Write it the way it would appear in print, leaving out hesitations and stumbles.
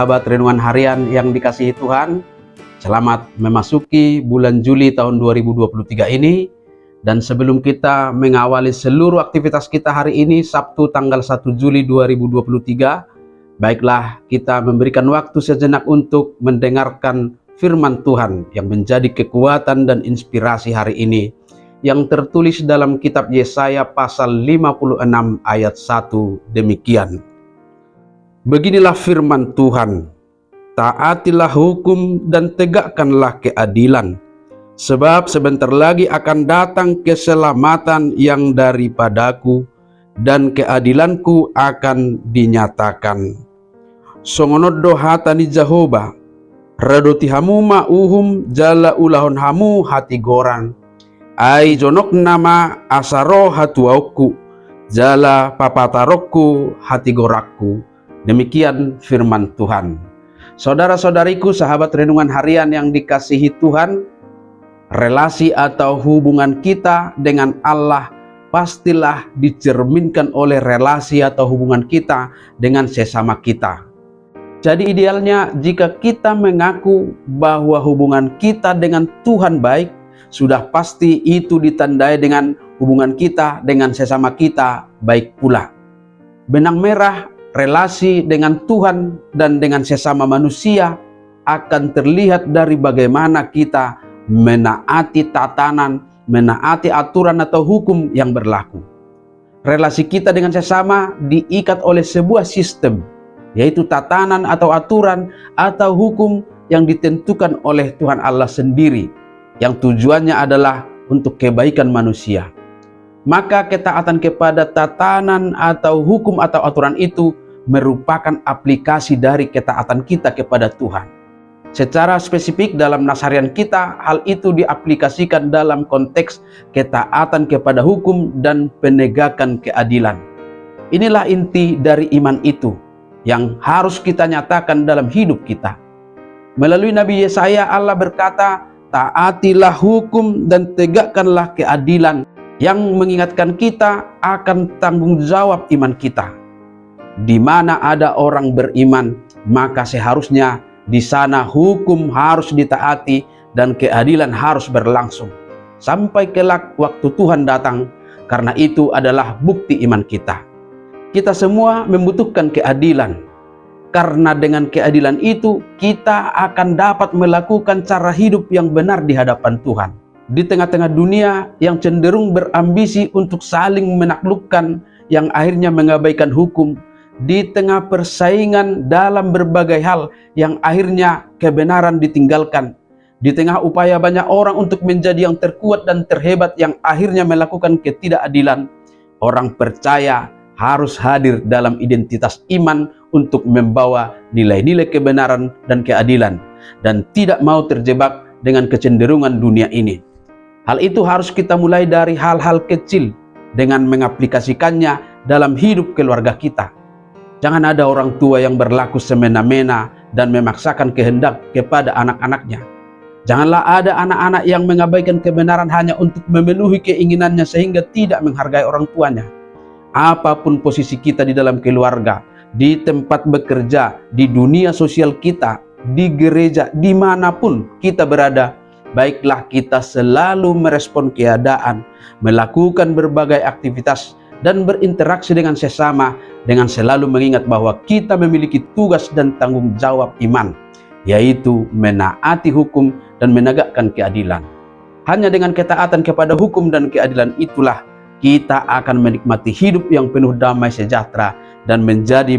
Sahabat renungan harian yang dikasihi Tuhan, selamat memasuki bulan Juli tahun 2023 ini. Dan sebelum kita mengawali seluruh aktivitas kita hari ini, Sabtu tanggal 1 Juli 2023, baiklah kita memberikan waktu sejenak untuk mendengarkan firman Tuhan yang menjadi kekuatan dan inspirasi hari ini, yang tertulis dalam kitab Yesaya pasal 56 ayat 1 demikian. Beginilah firman Tuhan, taatilah hukum dan tegakkanlah keadilan, sebab sebentar lagi akan datang keselamatan yang daripadaku, dan keadilanku akan dinyatakan. Songonodo hatani Jehovah, redoti hamu ma'uhum jala ulahon hamu hati goran, ai jonok nama asaro hatuauku, jala papatarokku hati gorakku. Demikian firman Tuhan. Saudara-saudariku, sahabat renungan harian yang dikasihi Tuhan, relasi atau hubungan kita dengan Allah pastilah dicerminkan oleh relasi atau hubungan kita dengan sesama kita. Jadi idealnya jika kita mengaku bahwa hubungan kita dengan Tuhan baik, sudah pasti itu ditandai dengan hubungan kita dengan sesama kita baik pula. Benang merah relasi dengan Tuhan dan dengan sesama manusia akan terlihat dari bagaimana kita menaati tatanan, menaati aturan atau hukum yang berlaku. Relasi kita dengan sesama diikat oleh sebuah sistem, yaitu tatanan atau aturan atau hukum yang ditentukan oleh Tuhan Allah sendiri, yang tujuannya adalah untuk kebaikan manusia. Maka ketaatan kepada tatanan atau hukum atau aturan itu merupakan aplikasi dari ketaatan kita kepada Tuhan. Secara spesifik dalam nasarian kita, hal itu diaplikasikan dalam konteks ketaatan kepada hukum dan penegakan keadilan. Inilah inti dari iman itu yang harus kita nyatakan dalam hidup kita. Melalui Nabi Yesaya, Allah berkata, taatilah hukum dan tegakkanlah keadilan, yang mengingatkan kita akan tanggung jawab iman kita. Di mana ada orang beriman, maka seharusnya di sana hukum harus ditaati dan keadilan harus berlangsung sampai kelak waktu Tuhan datang. Karena itu adalah bukti iman kita. Kita semua membutuhkan keadilan, karena dengan keadilan itu kita akan dapat melakukan cara hidup yang benar di hadapan Tuhan. Di tengah-tengah dunia yang cenderung berambisi untuk saling menaklukkan, yang akhirnya mengabaikan hukum, di tengah persaingan dalam berbagai hal yang akhirnya kebenaran ditinggalkan, di tengah upaya banyak orang untuk menjadi yang terkuat dan terhebat yang akhirnya melakukan ketidakadilan, orang percaya harus hadir dalam identitas iman untuk membawa nilai-nilai kebenaran dan keadilan, dan tidak mau terjebak dengan kecenderungan dunia ini. Hal itu harus kita mulai dari hal-hal kecil dengan mengaplikasikannya dalam hidup keluarga kita. Jangan ada orang tua yang berlaku semena-mena dan memaksakan kehendak kepada anak-anaknya. Janganlah ada anak-anak yang mengabaikan kebenaran hanya untuk memenuhi keinginannya sehingga tidak menghargai orang tuanya. Apapun posisi kita di dalam keluarga, di tempat bekerja, di dunia sosial kita, di gereja, dimanapun kita berada, baiklah kita selalu merespon keadaan, melakukan berbagai aktivitas dan berinteraksi dengan sesama dengan selalu mengingat bahwa kita memiliki tugas dan tanggung jawab iman, yaitu menaati hukum dan menegakkan keadilan. Hanya dengan ketaatan kepada hukum dan keadilan itulah kita akan menikmati hidup yang penuh damai sejahtera dan menjadi